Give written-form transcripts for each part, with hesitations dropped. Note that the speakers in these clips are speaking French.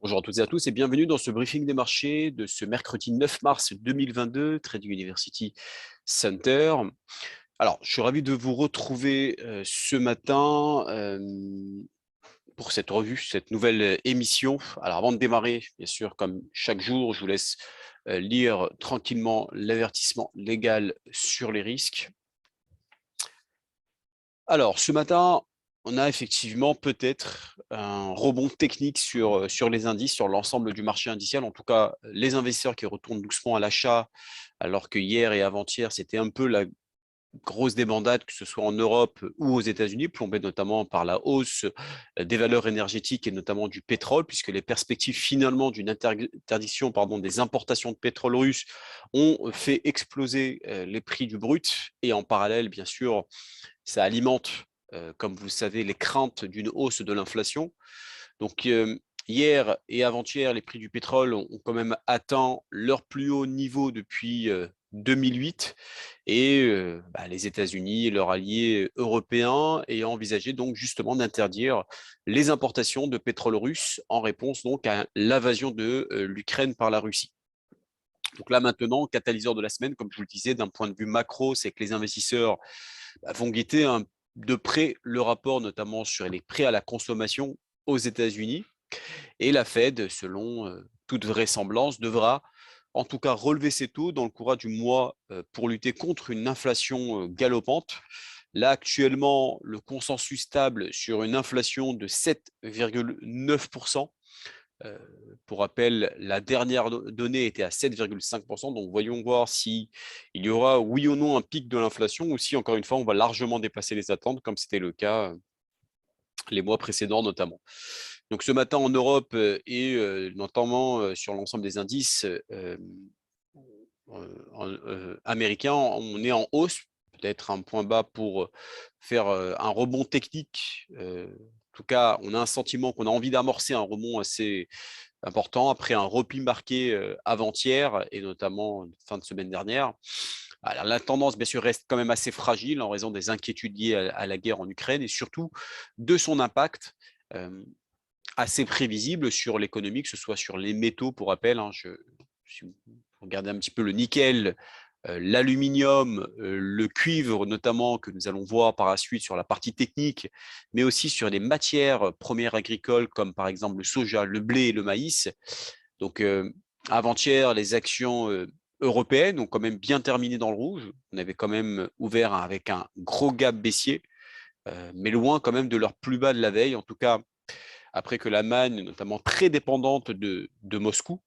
Bonjour à toutes et à tous et bienvenue dans ce briefing des marchés de ce mercredi 9 mars 2022, Trading University Center. Alors, je suis ravi de vous retrouver ce matin pour cette revue, cette nouvelle émission. Alors, avant de démarrer, bien sûr, comme chaque jour, je vous laisse lire tranquillement l'avertissement légal sur les risques. Alors, ce matin, on a effectivement peut-être un rebond technique sur les indices, sur l'ensemble du marché indiciel. En tout cas, les investisseurs qui retournent doucement à l'achat, alors que hier et avant-hier, c'était un peu la grosse débandade, que ce soit en Europe ou aux États-Unis, plombée notamment par la hausse des valeurs énergétiques et notamment du pétrole, puisque les perspectives finalement d'une interdiction des importations de pétrole russe ont fait exploser les prix du brut. Et en parallèle, bien sûr, ça alimente, comme vous le savez, les craintes d'une hausse de l'inflation. Donc, hier et avant-hier, les prix du pétrole ont quand même atteint leur plus haut niveau depuis 2008 et les États-Unis et leurs alliés européens ayant envisagé donc justement d'interdire les importations de pétrole russe en réponse donc à l'invasion de l'Ukraine par la Russie. Donc là maintenant, catalyseur de la semaine, comme je vous le disais, d'un point de vue macro, c'est que les investisseurs vont guetter de près le rapport notamment sur les prêts à la consommation aux États-Unis. Et la Fed, selon toute vraisemblance, devra en tout cas relever ses taux dans le courant du mois pour lutter contre une inflation galopante. Là, actuellement, le consensus stable sur une inflation de 7,9%. Pour rappel, la dernière donnée était à 7,5%. Donc, voyons voir si il y aura, oui ou non, un pic de l'inflation ou si, encore une fois, on va largement dépasser les attentes, comme c'était le cas les mois précédents notamment. Donc, ce matin en Europe et notamment sur l'ensemble des indices américains, on est en hausse, peut-être un point bas pour faire un rebond technique. En tout cas, on a un sentiment qu'on a envie d'amorcer un rebond assez important après un repli marqué avant-hier et notamment fin de semaine dernière. Alors, la tendance, bien sûr, reste quand même assez fragile en raison des inquiétudes liées à la guerre en Ukraine et surtout de son impact assez prévisible sur l'économie, que ce soit sur les métaux, pour rappel. Si vous regardez un petit peu le nickel, l'aluminium, le cuivre notamment, que nous allons voir par la suite sur la partie technique, mais aussi sur les matières premières agricoles, comme par exemple le soja, le blé et le maïs. Donc, avant-hier, les actions européennes ont quand même bien terminé dans le rouge. On avait quand même ouvert avec un gros gap baissier, mais loin quand même de leur plus bas de la veille. En tout cas, après que l'Allemagne, notamment très dépendante de Moscou,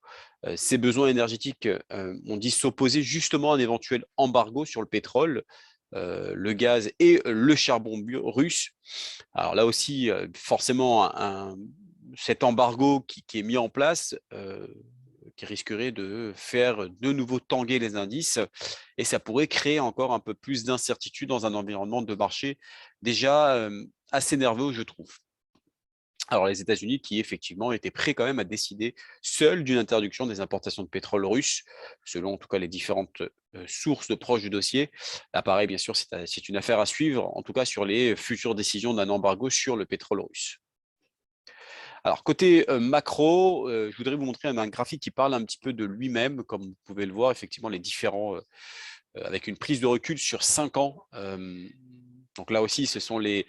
ses besoins énergétiques ont dit s'opposer justement à un éventuel embargo sur le pétrole, le gaz et le charbon russe. Alors là aussi, forcément, cet embargo qui est mis en place, qui risquerait de faire de nouveau tanguer les indices, et ça pourrait créer encore un peu plus d'incertitude dans un environnement de marché déjà assez nerveux, je trouve. Alors les États-Unis qui effectivement étaient prêts quand même à décider seuls d'une interdiction des importations de pétrole russe, selon en tout cas les différentes sources de proches du dossier. Là pareil, bien sûr, c'est une affaire à suivre, en tout cas sur les futures décisions d'un embargo sur le pétrole russe. Alors côté macro, je voudrais vous montrer un graphique qui parle un petit peu de lui-même, comme vous pouvez le voir, effectivement les différents, avec une prise de recul sur 5 ans. Donc là aussi, ce sont les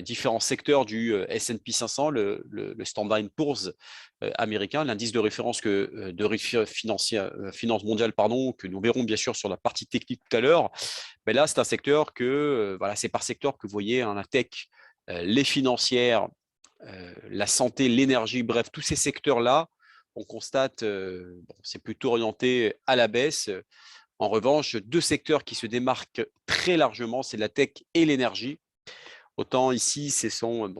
différents secteurs du S&P 500, le Standard & Poor's américain, l'indice de référence finance mondiale, pardon, que nous verrons bien sûr sur la partie technique tout à l'heure. Mais là, c'est un secteur que, voilà, c'est par secteur que vous voyez, hein, la tech, les financières, la santé, l'énergie, bref, tous ces secteurs-là, on constate, c'est plutôt orienté à la baisse. En revanche, deux secteurs qui se démarquent très largement, c'est la tech et l'énergie. Autant ici, c'est un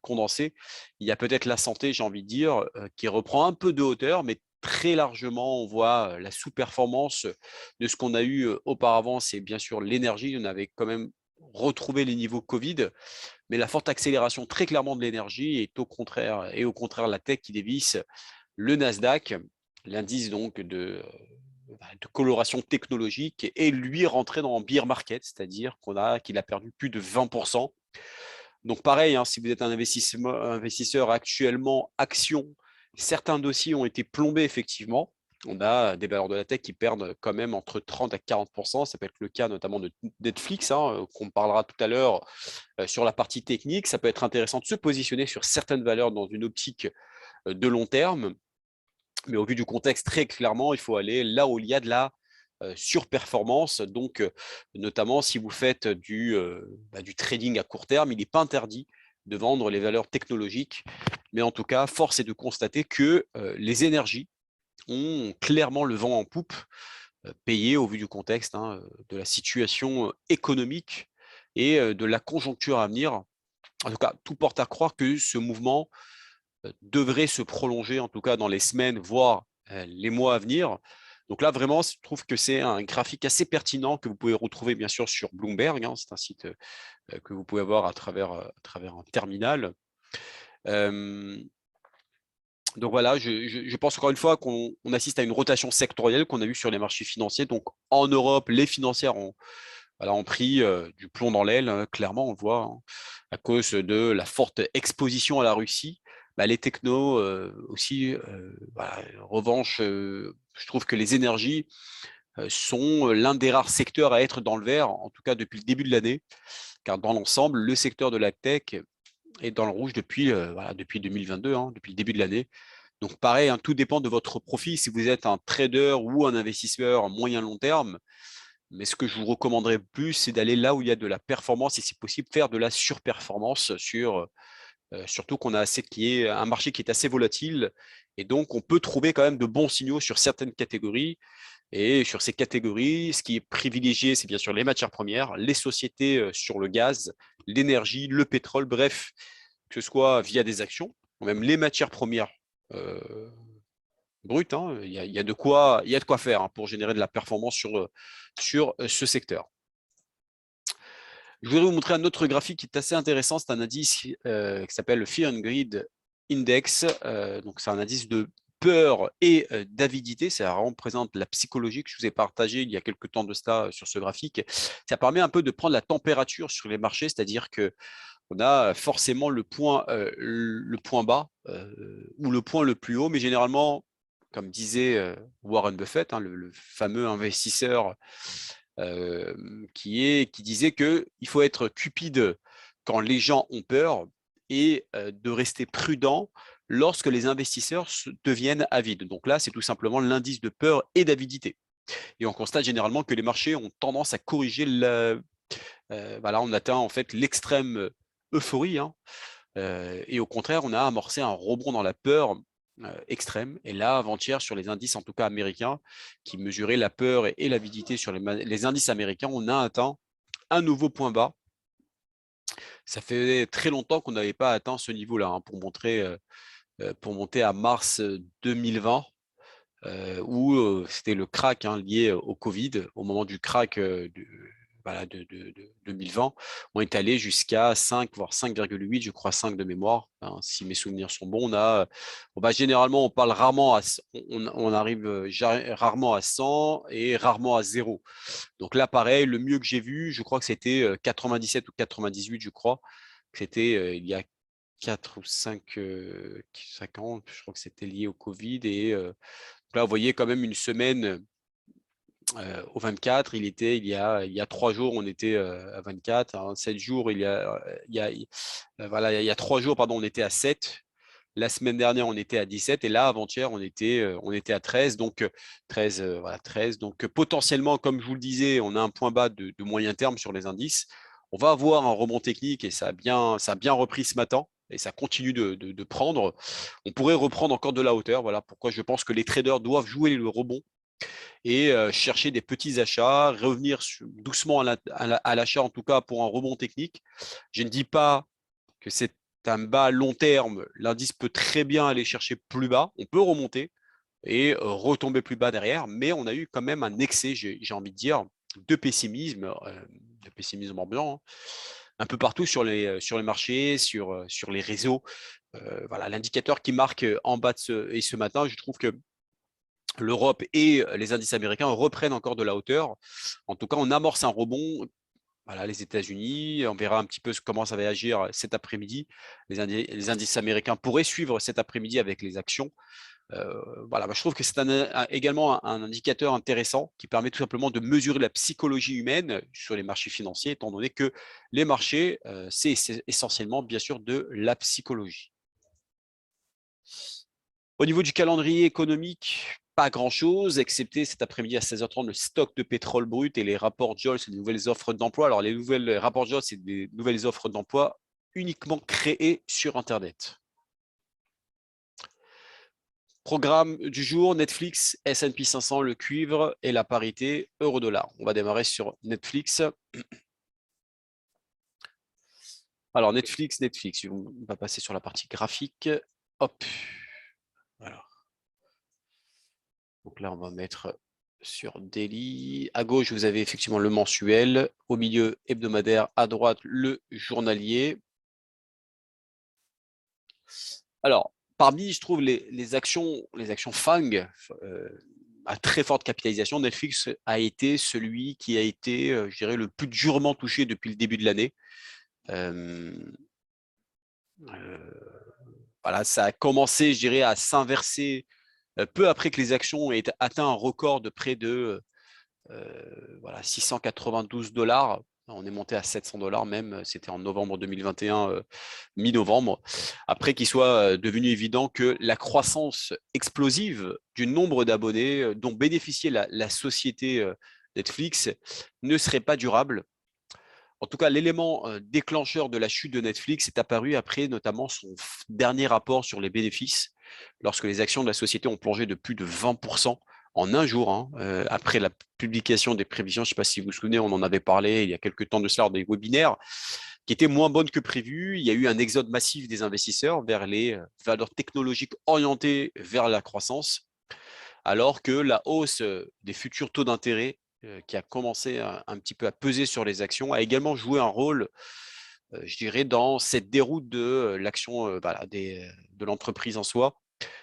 condensé. Il y a peut-être la santé, j'ai envie de dire, qui reprend un peu de hauteur, mais très largement, on voit la sous-performance de ce qu'on a eu auparavant. C'est bien sûr l'énergie. On avait quand même retrouvé les niveaux Covid, mais la forte accélération très clairement de l'énergie est au contraire la tech qui dévisse. Le Nasdaq, l'indice donc de coloration technologique, et lui rentré dans le bear market, c'est-à-dire qu'il a perdu plus de 20%. Donc pareil, hein, si vous êtes un investisseur actuellement action Certains dossiers ont été plombés effectivement. On a des valeurs de la tech qui perdent quand même entre 30 à 40%. Ça peut être le cas notamment de Netflix, hein, qu'on parlera tout à l'heure sur la partie technique. Ça peut être intéressant de se positionner sur certaines valeurs dans une optique de long terme. Mais au vu du contexte, très clairement, il faut aller là où il y a de la surperformance. Donc, notamment si vous faites du trading à court terme, il n'est pas interdit de vendre les valeurs technologiques. Mais en tout cas, force est de constater que les énergies ont clairement le vent en poupe, payé au vu du contexte, hein, de la situation économique et de la conjoncture à venir. En tout cas, tout porte à croire que ce mouvement devrait se prolonger, en tout cas dans les semaines, voire les mois à venir. Donc là, vraiment, je trouve que c'est un graphique assez pertinent que vous pouvez retrouver bien sûr sur Bloomberg. Hein, c'est un site que vous pouvez avoir à travers un terminal. Donc voilà, je pense encore une fois qu'on assiste à une rotation sectorielle qu'on a vue sur les marchés financiers. Donc en Europe, les financières ont pris du plomb dans l'aile, hein, clairement, on le voit, hein, à cause de la forte exposition à la Russie. Les technos aussi, revanche, je trouve que les énergies sont l'un des rares secteurs à être dans le vert, en tout cas depuis le début de l'année, car dans l'ensemble, le secteur de la tech est dans le rouge depuis 2022, hein, depuis le début de l'année. Donc pareil, hein, tout dépend de votre profil. Si vous êtes un trader ou un investisseur moyen-long terme, mais ce que je vous recommanderais plus, c'est d'aller là où il y a de la performance et si possible, faire de la surperformance surtout qu'on a un marché qui est assez volatile et donc on peut trouver quand même de bons signaux sur certaines catégories. Et sur ces catégories, ce qui est privilégié, c'est bien sûr les matières premières, les sociétés sur le gaz, l'énergie, le pétrole, bref, que ce soit via des actions, ou même les matières premières brutes, hein, il y a de quoi faire, hein, pour générer de la performance sur ce secteur. Je voudrais vous montrer un autre graphique qui est assez intéressant. C'est un indice qui s'appelle le Fear and Greed Index. Donc, c'est un indice de peur et d'avidité. Ça représente la psychologie que je vous ai partagé il y a quelques temps de cela sur ce graphique. Ça permet un peu de prendre la température sur les marchés, c'est-à-dire que on a forcément le point bas ou le point le plus haut, mais généralement, comme disait Warren Buffett, hein, le fameux investisseur qui disait qu'il faut être cupide quand les gens ont peur et de rester prudent lorsque les investisseurs deviennent avides. Donc là, c'est tout simplement l'indice de peur et d'avidité. Et on constate généralement que les marchés ont tendance à corriger on atteint en fait l'extrême euphorie, hein, et au contraire, on a amorcé un rebond dans la peur extrême. Et là, avant-hier, sur les indices, en tout cas américains, qui mesuraient la peur et l'avidité sur les indices américains, on a atteint un nouveau point bas. Ça fait très longtemps qu'on n'avait pas atteint ce niveau-là, hein, pour monter à mars 2020. Où c'était le crack, hein, lié au Covid. Au moment du crack de 2020, on est allé jusqu'à 5, voire 5,8, je crois 5 de mémoire, hein, si mes souvenirs sont bons. Généralement, on parle rarement on arrive rarement à 100 et rarement à 0. Donc là, pareil, le mieux que j'ai vu, je crois que c'était 97 ou 98, je crois. C'était il y a 4 ou 5 ans, je crois que c'était lié au Covid. Et là, vous voyez quand même une semaine au 24, il y a 3 jours, on était à 24, hein, 7 jours, il y a 3 jours, pardon, on était à 7. La semaine dernière, on était à 17 et là, avant-hier, on était à 13. Donc, 13. Donc, potentiellement, comme je vous le disais, on a un point bas de moyen terme sur les indices. On va avoir un rebond technique et ça a bien repris ce matin et ça continue de prendre. On pourrait reprendre encore de la hauteur. Voilà pourquoi je pense que les traders doivent jouer le rebond et chercher des petits achats, revenir doucement à l'achat, en tout cas pour un rebond technique. Je ne dis pas que c'est un bas long terme. L'indice peut très bien aller chercher plus bas. On peut remonter et retomber plus bas derrière, mais on a eu quand même un excès, j'ai envie de dire, de pessimisme ambiant, hein, un peu partout sur les marchés, sur les réseaux. L'indicateur qui marque en bas et ce matin, je trouve que l'Europe et les indices américains reprennent encore de la hauteur. En tout cas, on amorce un rebond Voilà, les États-Unis, on verra un petit peu comment ça va agir cet après-midi. Les indices américains pourraient suivre cet après-midi avec les actions. Voilà, je trouve que c'est également un indicateur intéressant qui permet tout simplement de mesurer la psychologie humaine sur les marchés financiers, étant donné que les marchés, c'est essentiellement, bien sûr, de la psychologie. Au niveau du calendrier économique, pas grand-chose, excepté cet après-midi à 16h30, le stock de pétrole brut et les rapports JOLTS, c'est des nouvelles offres d'emploi. Alors, les rapports JOLTS, c'est des nouvelles offres d'emploi uniquement créées sur Internet. Programme du jour, Netflix, S&P 500, le cuivre et la parité euro-dollar. On va démarrer sur Netflix. Alors, Netflix, on va passer sur la partie graphique. Hop. Voilà. Donc là, on va mettre sur Daily. À gauche, vous avez effectivement le mensuel. Au milieu, hebdomadaire. À droite, le journalier. Alors, parmi, je trouve, les actions FANG, à très forte capitalisation, Netflix a été celui qui a été, je dirais, le plus durement touché depuis le début de l'année. Voilà, ça a commencé, je dirais, à s'inverser peu après que les actions aient atteint un record de près de voilà, 692 $. On est monté à 700 $ même, c'était en novembre 2021, mi-novembre, après qu'il soit devenu évident que la croissance explosive du nombre d'abonnés dont bénéficiait la société Netflix ne serait pas durable. En tout cas, l'élément déclencheur de la chute de Netflix est apparu après notamment son dernier rapport sur les bénéfices, lorsque les actions de la société ont plongé de plus de 20% en un jour, hein, après la publication des prévisions. Je ne sais pas si vous vous souvenez, on en avait parlé il y a quelques temps de cela lors des webinaires, qui étaient moins bonnes que prévu. Il y a eu un exode massif des investisseurs vers les valeurs technologiques orientées vers la croissance, alors que la hausse des futurs taux d'intérêt qui a commencé un petit peu à peser sur les actions, a également joué un rôle, je dirais, dans cette déroute de l'action voilà, de l'entreprise en soi,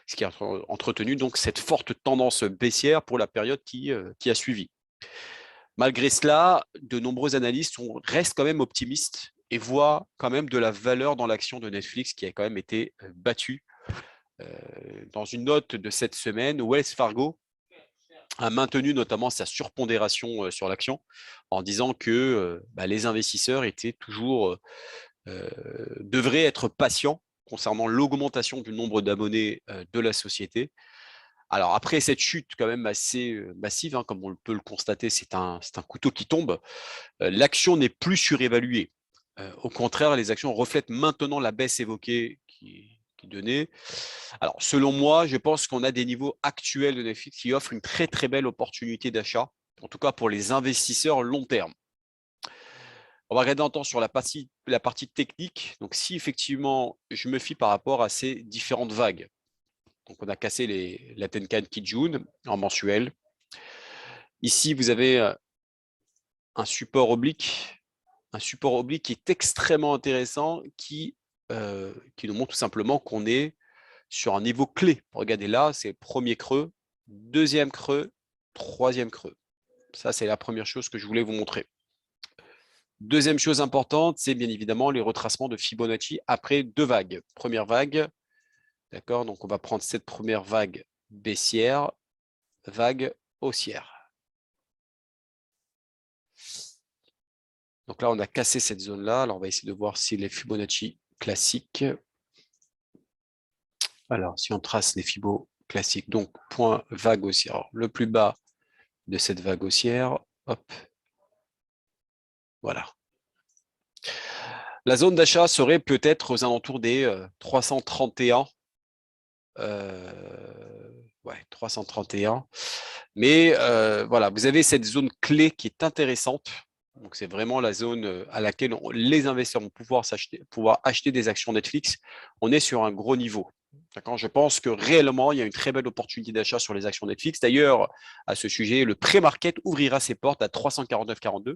ce qui a entretenu donc cette forte tendance baissière pour la période qui a suivi. Malgré cela, de nombreux analystes restent quand même optimistes et voient quand même de la valeur dans l'action de Netflix qui a quand même été battue. Dans une note de cette semaine, Wells Fargo a maintenu notamment sa surpondération sur l'action en disant que les investisseurs étaient toujours devraient être patients concernant l'augmentation du nombre d'abonnés de la société. Alors après cette chute quand même assez massive, hein, comme on peut le constater, c'est un couteau qui tombe, l'action n'est plus surévaluée. Au contraire, les actions reflètent maintenant la baisse évoquée qui donnait. Alors, selon moi, je pense qu'on a des niveaux actuels de Netflix qui offrent une très très belle opportunité d'achat, en tout cas pour les investisseurs long terme. On va regarder en temps sur la partie technique. Donc, si effectivement, je me fie par rapport à ces différentes vagues. Donc, on a cassé la Tenkan Kijun en mensuel. Ici, vous avez un support oblique qui est extrêmement intéressant, qui nous montre tout simplement qu'on est sur un niveau clé. Regardez là, c'est premier creux, deuxième creux, troisième creux. Ça, c'est la première chose que je voulais vous montrer. Deuxième chose importante, c'est bien évidemment les retracements de Fibonacci après deux vagues. Première vague, d'accord, donc on va prendre cette première vague baissière, vague haussière. Donc là, on a cassé cette zone-là. Alors, on va essayer de voir si les Fibonacci classiques. Alors, si on trace les Fibos classiques, donc point vague haussière. Alors, le plus bas de cette vague haussière, hop, voilà. La zone d'achat serait peut-être aux alentours des 331. 331. Mais voilà, vous avez cette zone clé qui est intéressante. Donc, c'est vraiment la zone à laquelle les investisseurs vont pouvoir acheter des actions Netflix. On est sur un gros niveau. Je pense que réellement, il y a une très belle opportunité d'achat sur les actions Netflix. D'ailleurs, à ce sujet, le pré-market ouvrira ses portes à 349,42.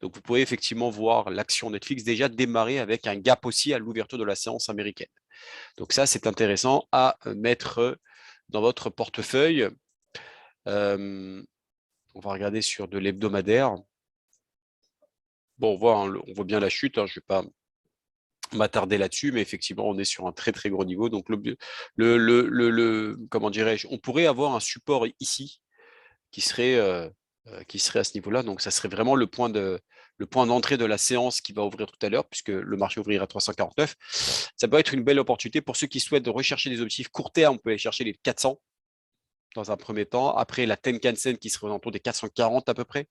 Donc, vous pouvez effectivement voir l'action Netflix déjà démarrer avec un gap aussi à l'ouverture de la séance américaine. Donc, ça, c'est intéressant à mettre dans votre portefeuille. On va regarder sur de l'hebdomadaire. Bon, on voit bien la chute, hein, je ne vais pas m'attarder là-dessus, mais effectivement, on est sur un très très gros niveau. Donc, comment dirais-je, on pourrait avoir un support ici qui serait à ce niveau-là. Donc, ça serait vraiment le point d'entrée de la séance qui va ouvrir tout à l'heure, puisque le marché ouvrira à 349. Ça peut être une belle opportunité pour ceux qui souhaitent rechercher des objectifs court terme. On peut aller chercher les 400 dans un premier temps. Après, la Tenkan-sen qui serait autour des 440 à peu près.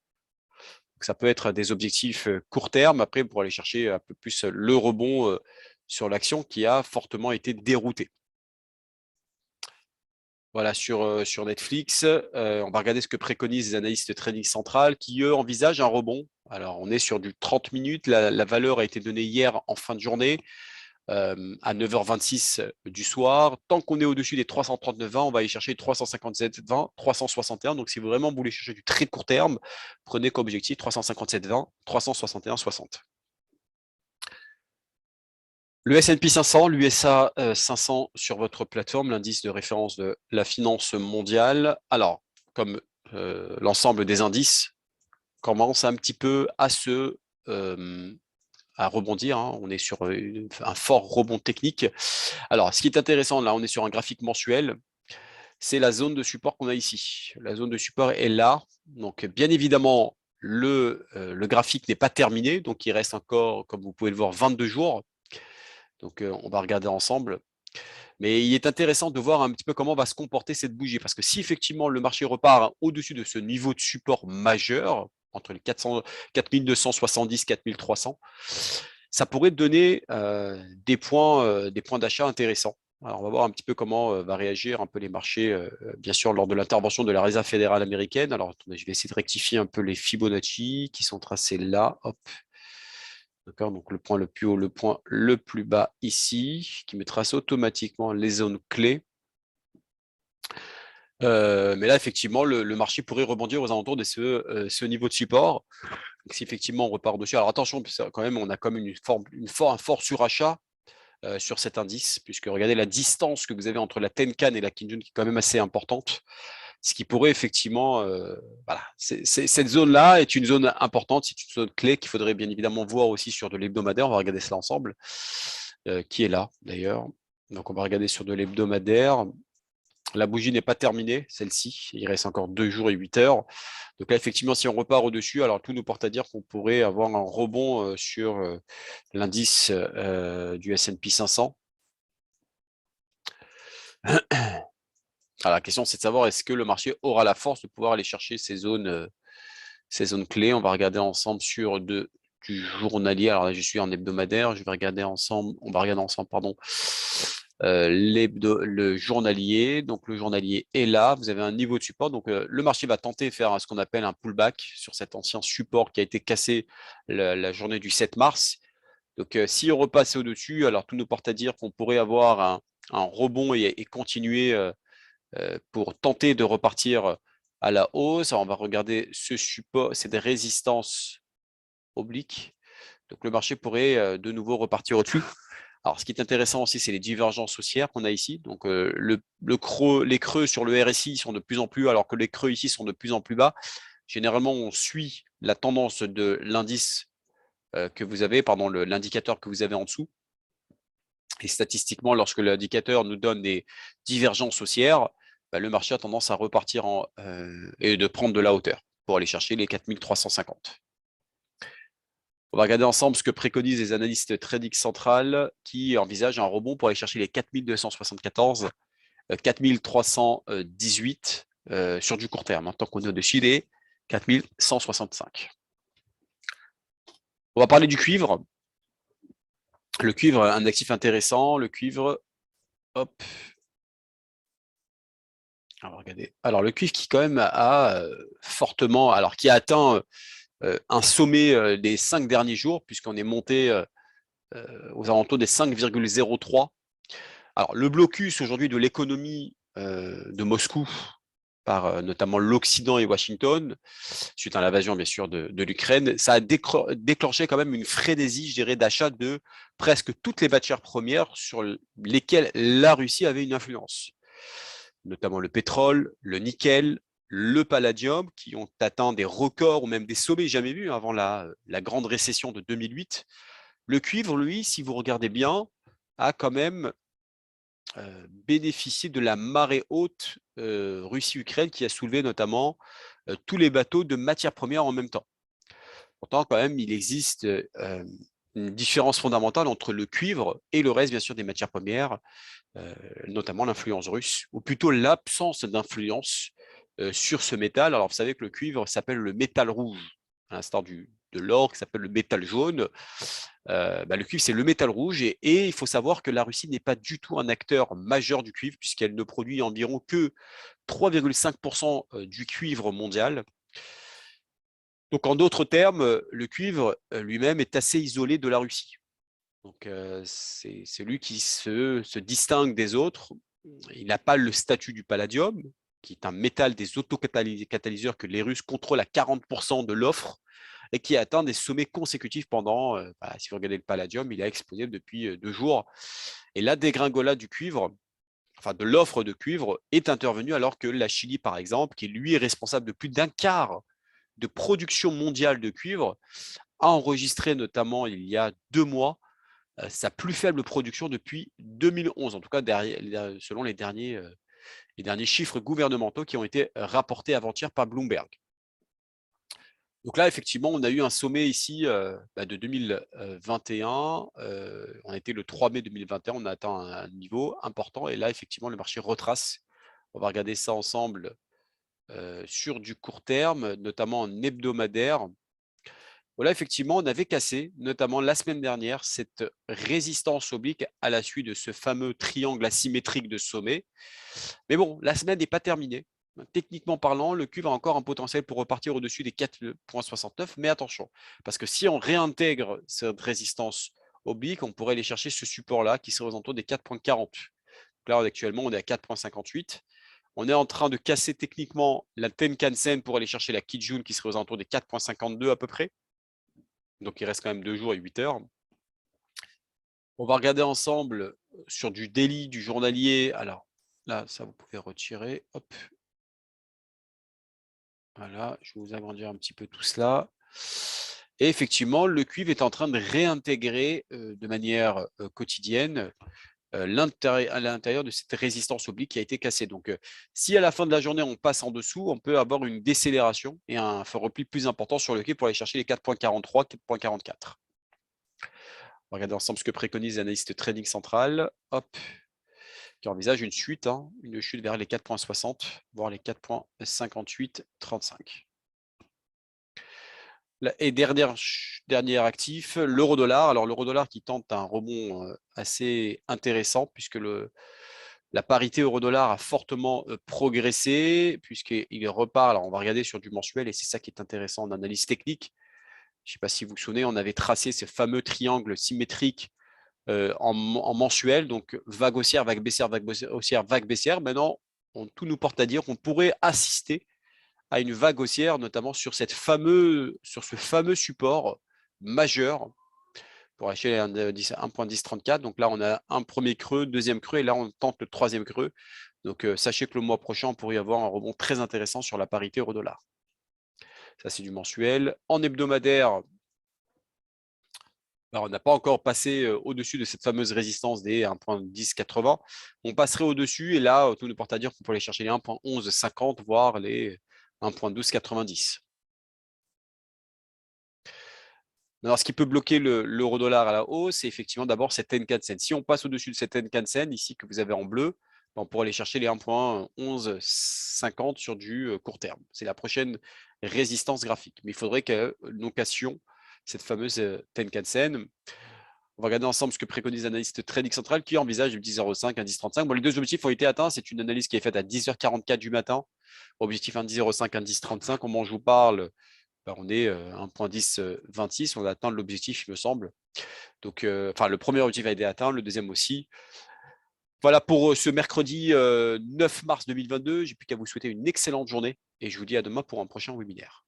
Donc, ça peut être des objectifs court terme. Après, pour aller chercher un peu plus le rebond sur l'action qui a fortement été dérouté. Voilà, sur Netflix, on va regarder ce que préconisent les analystes trading central qui, eux, envisagent un rebond. Alors, on est sur du 30 minutes. La valeur a été donnée hier en fin de journée à 9h26 du soir. Tant qu'on est au-dessus des 339,20, on va aller chercher 357,20, 361. Donc, si vous vraiment voulez chercher du très court terme, prenez comme objectif 357,20, 361,60. Le S&P 500, l'USA 500 sur votre plateforme, l'indice de référence de la finance mondiale. Alors, comme l'ensemble des indices commence un petit peu à rebondir, hein. On est sur un fort rebond technique. Alors, ce qui est intéressant, là, on est sur un graphique mensuel. C'est la zone de support qu'on a ici. La zone de support est là. Donc, bien évidemment, le graphique n'est pas terminé. Donc, il reste encore, comme vous pouvez le voir, 22 jours. Donc, on va regarder ensemble. Mais il est intéressant de voir un petit peu comment va se comporter cette bougie. Parce que si effectivement le marché repart au-dessus de ce niveau de support majeur, entre les 4270 4300, ça pourrait donner des points d'achat intéressants. Alors, on va voir un petit peu comment va réagir un peu les marchés, bien sûr, lors de l'intervention de la Réserve fédérale américaine. Alors, attendez, je vais essayer de rectifier un peu les Fibonacci qui sont tracés là. Hop. D'accord, donc le point le plus haut, le point le plus bas ici, qui me trace automatiquement les zones clés. Mais là, effectivement, le marché pourrait rebondir aux alentours de ce niveau de support. Donc, si effectivement on repart dessus, alors attention, quand même, on a quand même un fort surachat sur cet indice, puisque regardez la distance que vous avez entre la Tenkan et la Kijun qui est quand même assez importante. Ce qui pourrait effectivement, voilà, cette zone-là est une zone importante, c'est une zone clé qu'il faudrait bien évidemment voir aussi sur de l'hebdomadaire. On va regarder cela ensemble, qui est là d'ailleurs. Donc on va regarder sur de l'hebdomadaire. La bougie n'est pas terminée, celle-ci. Il reste encore 2 jours et 8 heures. Donc là, effectivement, si on repart au-dessus, alors tout nous porte à dire qu'on pourrait avoir un rebond sur l'indice du S&P 500. Alors, la question, c'est de savoir est-ce que le marché aura la force de pouvoir aller chercher ces zones clés. On va regarder ensemble sur du journalier. Alors là, je suis en hebdomadaire. On va regarder ensemble, pardon, le journalier. Donc, le journalier est là. Vous avez un niveau de support. Donc, le marché va tenter de faire ce qu'on appelle un pullback sur cet ancien support qui a été cassé la journée du 7 mars. Donc, si on repasse au-dessus, alors tout nous porte à dire qu'on pourrait avoir un rebond et continuer pour tenter de repartir à la hausse. Alors, on va regarder ce support, c'est des résistances obliques. Donc, le marché pourrait de nouveau repartir au-dessus. Alors, ce qui est intéressant aussi, c'est les divergences haussières qu'on a ici. Donc, les creux sur le RSI sont de plus en plus hauts, alors que les creux ici sont de plus en plus bas. Généralement, on suit la tendance de l'indice que vous avez, pardon, l'indicateur que vous avez en dessous. Et statistiquement, lorsque l'indicateur nous donne des divergences haussières, le marché a tendance à repartir et de prendre de la hauteur pour aller chercher les 4350. On va regarder ensemble ce que préconisent les analystes trading central qui envisagent un rebond pour aller chercher les 4274, 4318 sur du court terme, tant qu'on est au-dessus des 4165. On va parler du cuivre. Le cuivre, un actif intéressant. Le cuivre, hop. On va regarder. Alors, le cuivre qui quand même a fortement, alors qui a atteint un sommet des 5 derniers jours, puisqu'on est monté aux alentours des 5,03. Alors, le blocus aujourd'hui de l'économie de Moscou par notamment l'Occident et Washington, suite à l'invasion bien sûr de l'Ukraine, ça a déclenché quand même une frénésie, je dirais, d'achat de presque toutes les matières premières sur lesquelles la Russie avait une influence, notamment le pétrole, le nickel, le palladium, qui ont atteint des records ou même des sommets jamais vus avant la grande récession de 2008. Le cuivre, lui, si vous regardez bien, a quand même bénéficié de la marée haute Russie-Ukraine qui a soulevé notamment tous les bateaux de matières premières en même temps. Pourtant, quand même, il existe une différence fondamentale entre le cuivre et le reste, bien sûr, des matières premières, notamment l'influence russe, ou plutôt l'absence d'influence sur ce métal. Alors, vous savez que le cuivre s'appelle le métal rouge, à l'instar de l'or qui s'appelle le métal jaune. Le cuivre, c'est le métal rouge, et il faut savoir que la Russie n'est pas du tout un acteur majeur du cuivre, puisqu'elle ne produit environ que 3,5% du cuivre mondial. Donc, en d'autres termes, le cuivre lui-même est assez isolé de la Russie. Donc, c'est lui qui se distingue des autres. Il n'a pas le statut du palladium, qui est un métal des autocatalyseurs que les Russes contrôlent à 40% de l'offre et qui a atteint des sommets consécutifs pendant, si vous regardez le palladium, il a explosé depuis 2 jours. Et la dégringolade du cuivre, enfin de l'offre de cuivre, est intervenue alors que la Chine, par exemple, qui lui est responsable de plus d'un quart de production mondiale de cuivre, a enregistré notamment il y a 2 mois sa plus faible production depuis 2011, en tout cas selon les derniers chiffres gouvernementaux qui ont été rapportés avant-hier par Bloomberg. Donc là, effectivement, on a eu un sommet ici de 2021. On était le 3 mai 2021, on a atteint un niveau important. Et là, effectivement, le marché retrace. On va regarder ça ensemble sur du court terme, notamment en hebdomadaire. Voilà, effectivement, on avait cassé, notamment la semaine dernière, cette résistance oblique à la suite de ce fameux triangle asymétrique de sommet. Mais bon, la semaine n'est pas terminée. Techniquement parlant, le cuivre a encore un potentiel pour repartir au-dessus des 4,69, mais attention, parce que si on réintègre cette résistance oblique, on pourrait aller chercher ce support-là qui serait aux alentours des 4,40. Là, actuellement, on est à 4,58. On est en train de casser techniquement la Tenkan-sen pour aller chercher la Kijun qui serait aux alentours des 4,52 à peu près. Donc, il reste quand même 2 jours et 8 heures. On va regarder ensemble sur du daily, du journalier. Alors, là, ça, vous pouvez retirer. Hop. Voilà, je vais vous agrandir un petit peu tout cela. Et effectivement, le cuivre est en train de réintégrer de manière quotidienne à l'intérieur de cette résistance oblique qui a été cassée. Donc, si à la fin de la journée, on passe en dessous, on peut avoir une décélération et un repli plus important sur le cuivre pour aller chercher les 4,43, 4,44. On va regarder ensemble ce que préconise l'analyste Trading Central. Hop, qui envisage une chute vers les 4,60, voire les 4,5835. Et dernier actif, l'euro-dollar. Alors l'euro-dollar qui tente un rebond assez intéressant puisque la parité euro-dollar a fortement progressé puisqu'il repart. Alors on va regarder sur du mensuel et c'est ça qui est intéressant en analyse technique. Je ne sais pas si vous vous souvenez, on avait tracé ce fameux triangle symétrique en mensuel, donc vague haussière, vague baissière, vague haussière, vague baissière. Maintenant, tout nous porte à dire qu'on pourrait assister à une vague haussière, notamment sur ce fameux support majeur pour acheter un 1.1034. Donc là, on a un premier creux, deuxième creux, et là, on tente le troisième creux. Donc, sachez que le mois prochain, on pourrait y avoir un rebond très intéressant sur la parité euro-dollar. Ça, c'est du mensuel. En hebdomadaire, on n'a pas encore passé au-dessus de cette fameuse résistance des 1.1080. On passerait au-dessus, et là, tout nous porte à dire qu'on pourrait aller chercher les 1.1150, voire les 1.1290. Alors, ce qui peut bloquer l'euro-dollar à la hausse, c'est effectivement d'abord cette Tenkan-sen. Si on passe au-dessus de cette Tenkan-sen, ici que vous avez en bleu, on pourrait aller chercher les 1.1150 sur du court terme. C'est la prochaine résistance graphique. Mais il faudrait que nous cassions cette fameuse Tenkan-sen. On va regarder ensemble ce que préconise l'analyste Trading Central qui envisage le 10,05, un 10,35. Bon, les deux objectifs ont été atteints. C'est une analyse qui est faite à 10h44 du matin. Objectif un 10,05, un 10,35. Au moment où je vous parle, on est 1.1026. On a atteint l'objectif, il me semble. Donc, le premier objectif a été atteint, le deuxième aussi. Voilà pour ce mercredi 9 mars 2022. J'ai plus qu'à vous souhaiter une excellente journée et je vous dis à demain pour un prochain webinaire.